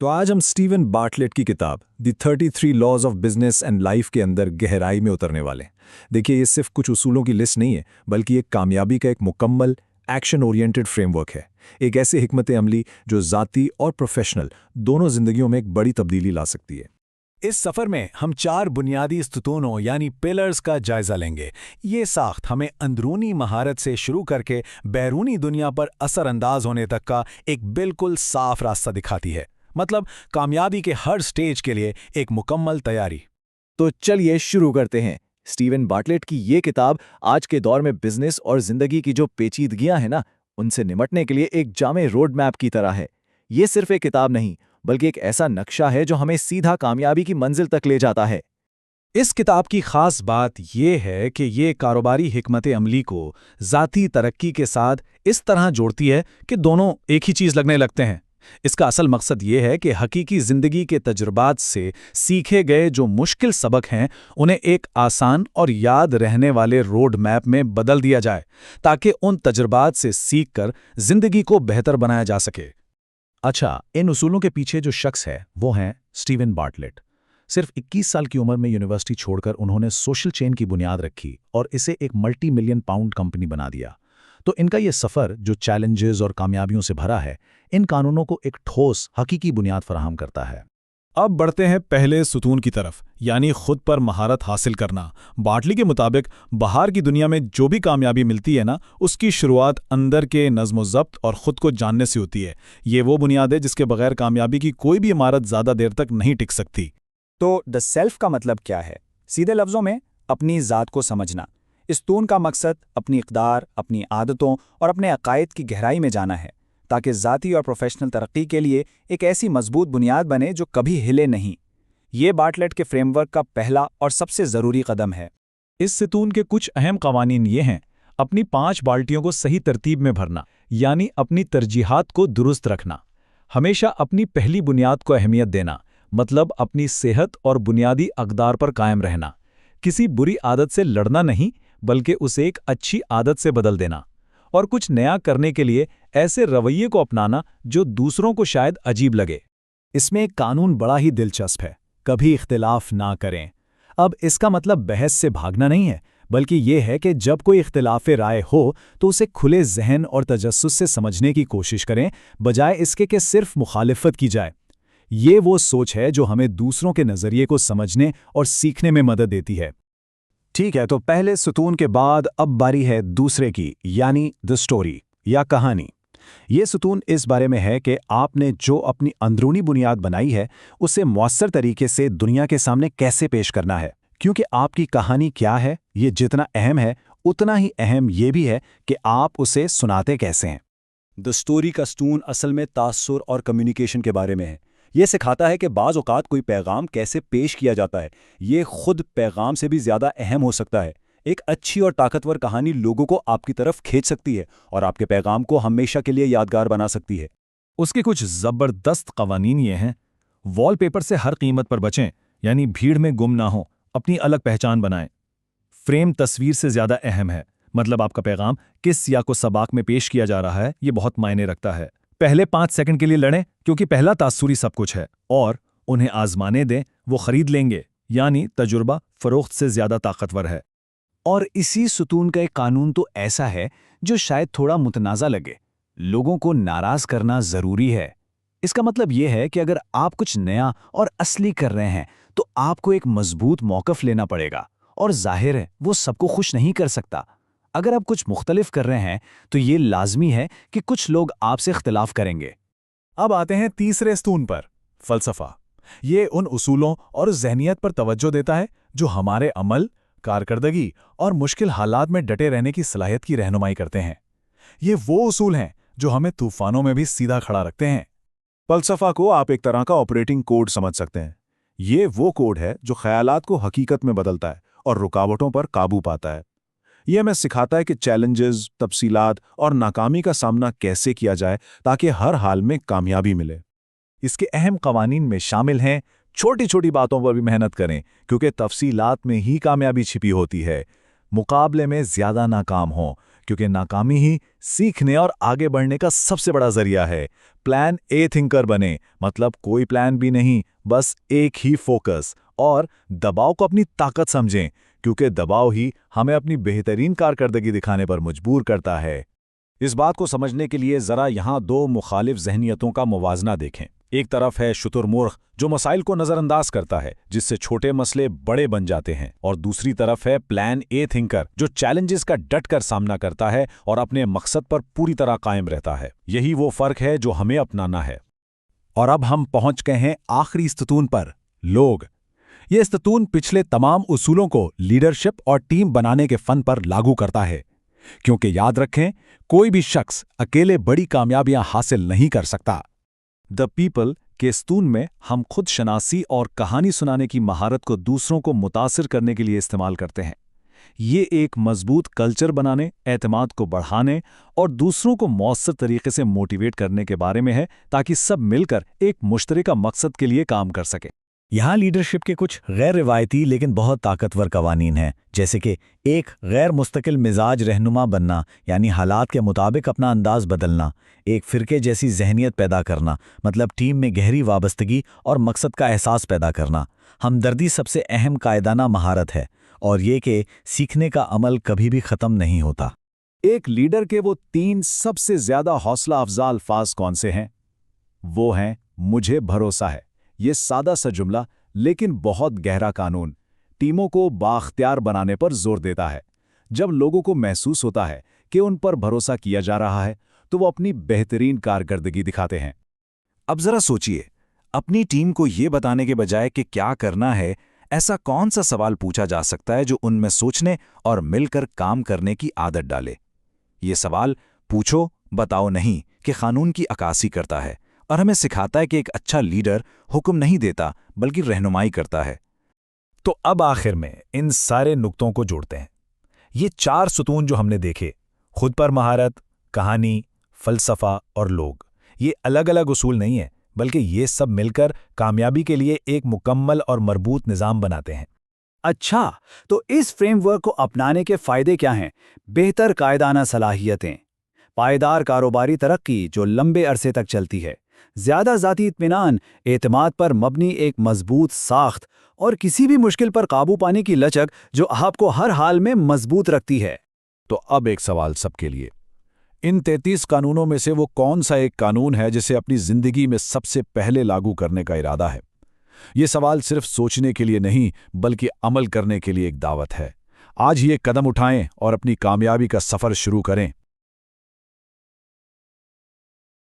तो आज हम स्टीवन बार्टलेट की किताब the 33 laws of business and life के अंदर गहराई में उतरने वाले हैं। देखिए, ये सिर्फ कुछ उसूलों की लिस्ट नहीं है, बल्कि एक कामयाबी का एक मुकम्मल एक्शन ओरिएंटेड फ्रेमवर्क है। एक ऐसी हिकमत अमली जो ज़ाती और प्रोफेशनल दोनों जिंदगियों में एक बड़ी तब्दीली ला सकती है। इस सफर में हम 4 बुनियादी स्तूनों यानी पिलर्स का जायजा लेंगे। ये साख्त हमें अंदरूनी महारत से शुरू करके बैरूनी दुनिया पर असरअंदाज होने तक का एक बिल्कुल साफ रास्ता दिखाती है। मतलब कामयाबी के हर स्टेज के लिए एक मुकम्मल तैयारी। तो चलिए शुरू करते हैं। स्टीवन बार्टलेट की ये किताब आज के दौर में बिजनेस और जिंदगी की जो पेचीदगियां हैं ना, उनसे निपटने के लिए एक जामे रोड मैप की तरह है। ये सिर्फ एक किताब नहीं, बल्कि एक ऐसा नक्शा है जो हमें सीधा कामयाबी की मंजिल तक ले जाता है। इस किताब की खास बात यह है कि ये कारोबारी हिकमत अमली को ज़ाती तरक्की के साथ इस तरह जोड़ती है कि दोनों एक ही चीज़ लगने लगते हैं। इसका असल मकसद ये है कि हकीकी ज़िंदगी के तजुर्बात से सीखे गए जो मुश्किल सबक हैं, उन्हें एक आसान और याद रहने वाले रोड मैप में बदल दिया जाए, ताकि उन तजुर्बात से सीख कर ज़िंदगी को बेहतर बनाया जा सके। अच्छा, इन उसूलों के पीछे जो शख्स है वो हैं स्टीवन बार्टलेट। सिर्फ 21 साल की उम्र में यूनिवर्सिटी छोड़कर उन्होंने सोशल चेन की बुनियाद रखी और इसे एक मल्टी मिलियन पाउंड कंपनी बना दिया। तो इनका ये सफ़र जो चैलेंजेस और कामयाबियों से भरा है, इन कानूनों को एक ठोस हकीकी बुनियाद फराहम करता है। अब बढ़ते हैं पहले सुतून की तरफ, यानी खुद पर महारत हासिल करना। बार्टली के मुताबिक बाहर की दुनिया में जो भी कामयाबी मिलती है ना, उसकी शुरुआत अंदर के नज़्म ज़ब्त और ख़ुद को जानने से होती है। ये वो बुनियाद है जिसके बगैर कामयाबी की कोई भी इमारत ज़्यादा देर तक नहीं टिक सकती। तो द सेल्फ का मतलब क्या है? सीधे लफ्ज़ों में, अपनी ज़ात को समझना। इस तून का मकसद अपनी इक़दार, अपनी आदतों और अपने अक़ायद की गहराई में जाना है, ताकि ज़ाती और प्रोफेशनल तरक्की के लिए एक ऐसी मजबूत बुनियाद बने जो कभी हिले नहीं। ये बार्टलेट के फ्रेमवर्क का पहला और सबसे ज़रूरी कदम है। इस सतून के कुछ अहम कवानीन ये हैं: अपनी 5 बाल्टियों को सही तरतीब में भरना, यानी अपनी तरजीहात को दुरुस्त रखना। हमेशा अपनी पहली बुनियाद को अहमियत देना, मतलब अपनी सेहत और बुनियादी अक़दार पर कायम रहना। किसी बुरी आदत से लड़ना नहीं, बल्कि उसे एक अच्छी आदत से बदल देना। और कुछ नया करने के लिए ऐसे रवैये को अपनाना जो दूसरों को शायद अजीब लगे। इसमें एक कानून बड़ा ही दिलचस्प है, कभी इख्तिलाफ ना करें। अब इसका मतलब बहस से भागना नहीं है, बल्कि ये है कि जब कोई इख्तिलाफ राय हो तो उसे खुले जहन और तजस्सुस से समझने की कोशिश करें, बजाय इसके कि सिर्फ मुखालिफत की जाए। ये वो सोच है जो हमें दूसरों के नज़रिए को समझने और सीखने में मदद देती है। ठीक है, तो पहले सुतून के बाद अब बारी है दूसरे की, यानी द स्टोरी या कहानी। ये सुतून इस बारे में है कि आपने जो अपनी अंदरूनी बुनियाद बनाई है, उसे मौसर तरीके से दुनिया के सामने कैसे पेश करना है। क्योंकि आपकी कहानी क्या है, ये जितना अहम है, उतना ही अहम ये भी है कि आप उसे सुनाते कैसे हैं। द स्टोरी का स्टून असल में तासुर और कम्युनिकेशन के बारे में है। ये सिखाता है कि बाज़ औक़ात कोई पैगाम कैसे पेश किया जाता है। ये खुद पैगाम से भी ज़्यादा अहम हो सकता है। एक अच्छी और ताकतवर कहानी लोगों को आपकी तरफ खींच सकती है और आपके पैगाम को हमेशा के लिए यादगार बना सकती है। उसके कुछ ज़बरदस्त कवानीन ये हैं: वॉलपेपर से हर कीमत पर बचें, यानी भीड़ में गुम ना हो, अपनी अलग पहचान बनाएं। फ्रेम तस्वीर से ज़्यादा अहम है, मतलब आपका पैगाम किस सियाक़ो सबाक में पेश किया जा रहा है, ये बहुत मायने रखता है। पहले 5 सेकंड के लिए लड़ें, क्योंकि पहला तासुरी सब कुछ है, और उन्हें आजमाने दें, वो खरीद लेंगे, यानी तजुर्बा फ़रोख्त से ज़्यादा ताकतवर है। और इसी सुतून का एक कानून तो ऐसा है जो शायद थोड़ा मुतनाज़ा लगे: लोगों को नाराज़ करना ज़रूरी है। इसका मतलब यह है कि अगर आप कुछ नया और असली कर रहे हैं, तो आपको एक मजबूत मौक़िफ़ लेना पड़ेगा, और जाहिर है वो सबको खुश नहीं कर सकता। अगर आप कुछ मुख्तलिफ कर रहे हैं, तो ये लाजमी है कि कुछ लोग आपसे इख्तिलाफ करेंगे। अब आते हैं तीसरे स्तून पर, फ़लसफ़ा। ये उन उसूलों और ज़हनियत पर तवज्जो देता है जो हमारे अमल, कारकर्दगी और मुश्किल हालात में डटे रहने की सलाहियत की रहनुमाई करते हैं। ये वो उसूल हैं जो हमें तूफ़ानों में भी सीधा खड़ा रखते हैं। फ़लसफ़ा को आप एक तरह का ऑपरेटिंग कोड समझ सकते हैं। ये वो कोड है जो ख़यालात को हकीकत में बदलता है और रुकावटों पर काबू पाता है। ये हमें सिखाता है कि चैलेंजेस, तफसीलात और नाकामी का सामना कैसे किया जाए ताकि हर हाल में कामयाबी मिले। इसके अहम कवानीन में शामिल हैं: छोटी छोटी बातों पर भी मेहनत करें, क्योंकि तफसीलात में ही कामयाबी छिपी होती है। मुकाबले में ज़्यादा नाकाम हों, क्योंकि नाकामी ही सीखने और आगे बढ़ने का सबसे बड़ा जरिया है। प्लान ए थिंकर बने, मतलब कोई प्लान भी नहीं, बस एक ही फोकस। और दबाव को अपनी ताकत समझें, क्योंकि दबाव ही हमें अपनी बेहतरीन कारकर्दगी दिखाने पर मजबूर करता है। इस बात को समझने के लिए जरा यहाँ दो मुखालिफ जहनियतों का मुवाजना देखें। एक तरफ है शुतुरमुर्ग जो मसाइल को नजरअंदाज करता है, जिससे छोटे मसले बड़े बन जाते हैं, और दूसरी तरफ है प्लान ए थिंकर जो चैलेंजेस का डटकर सामना करता है और अपने मकसद पर पूरी तरह कायम रहता है। यही वो फर्क है जो हमें अपनाना है। और अब हम पहुंच गए हैं आखिरी स्तून पर, लोग। ये स्तून पिछले तमाम उसूलों को लीडरशिप और टीम बनाने के फन पर लागू करता है, क्योंकि याद रखें, कोई भी शख्स अकेले बड़ी कामयाबियां हासिल नहीं कर सकता। द पीपल के स्तून में हम खुद शनासी और कहानी सुनाने की महारत को दूसरों को मुतासिर करने के लिए इस्तेमाल करते हैं। ये एक मजबूत कल्चर बनाने, एतमाद को बढ़ाने और दूसरों को मौसर तरीके से मोटिवेट करने के बारे में है, ताकि सब मिलकर एक मुश्तरका मकसद के लिए काम कर सके। यहाँ लीडरशिप के कुछ गैर रिवायती लेकिन बहुत ताकतवर कवानीन हैं, जैसे कि एक गैर मुस्तकिल मिजाज रहनुमा बनना, यानी हालात के मुताबिक अपना अंदाज बदलना। एक फ़िरके जैसी जहनियत पैदा करना, मतलब टीम में गहरी वाबस्तगी और मकसद का एहसास पैदा करना। हमदर्दी सबसे अहम कायदाना महारत है, और ये कि सीखने का अमल कभी भी ख़त्म नहीं होता। एक लीडर के वो 3 सबसे ज्यादा हौसला अफजा अल्फाज कौन से हैं? वो हैं, मुझे भरोसा है। ये सादा सा जुमला लेकिन बहुत गहरा कानून टीमों को बाख्तियार बनाने पर जोर देता है। जब लोगों को महसूस होता है कि उन पर भरोसा किया जा रहा है, तो वो अपनी बेहतरीन कारकर्दगी दिखाते हैं। अब जरा सोचिए, अपनी टीम को ये बताने के बजाय कि क्या करना है, ऐसा कौन सा सवाल पूछा जा सकता है जो उनमें सोचने और मिलकर काम करने की आदत डाले? ये सवाल पूछो बताओ नहीं कि कानून की अक्कासी करता है, और हमें सिखाता है कि एक अच्छा लीडर हुक्म नहीं देता बल्कि रहनुमाई करता है। तो अब आखिर में इन सारे नुक्तों को जोड़ते हैं। ये 4 सुतून जो हमने देखे, खुद पर महारत, कहानी, फलसफा और लोग, ये अलग अलग उसूल नहीं है, बल्कि ये सब मिलकर कामयाबी के लिए एक मुकम्मल और मरबूत निज़ाम बनाते हैं। अच्छा, तो इस फ्रेमवर्क को अपनाने के फ़ायदे क्या हैं? बेहतर कायदाना सलाहियतें, पायदार कारोबारी तरक्की जो लंबे अरसे तक चलती है, ज़्यादा ज़ाती इत्मीनान, एतमाद पर मबनी एक मजबूत साख्त, और किसी भी मुश्किल पर काबू पाने की लचक जो आपको हर हाल में मजबूत रखती है। तो अब एक सवाल सबके लिए, इन 33 कानूनों में से वो कौन सा एक कानून है जिसे अपनी जिंदगी में सबसे पहले लागू करने का इरादा है? ये सवाल सिर्फ सोचने के लिए नहीं, बल्कि अमल करने के लिए एक दावत है। आज ही एक कदम उठाएं और अपनी कामयाबी का सफर शुरू करें।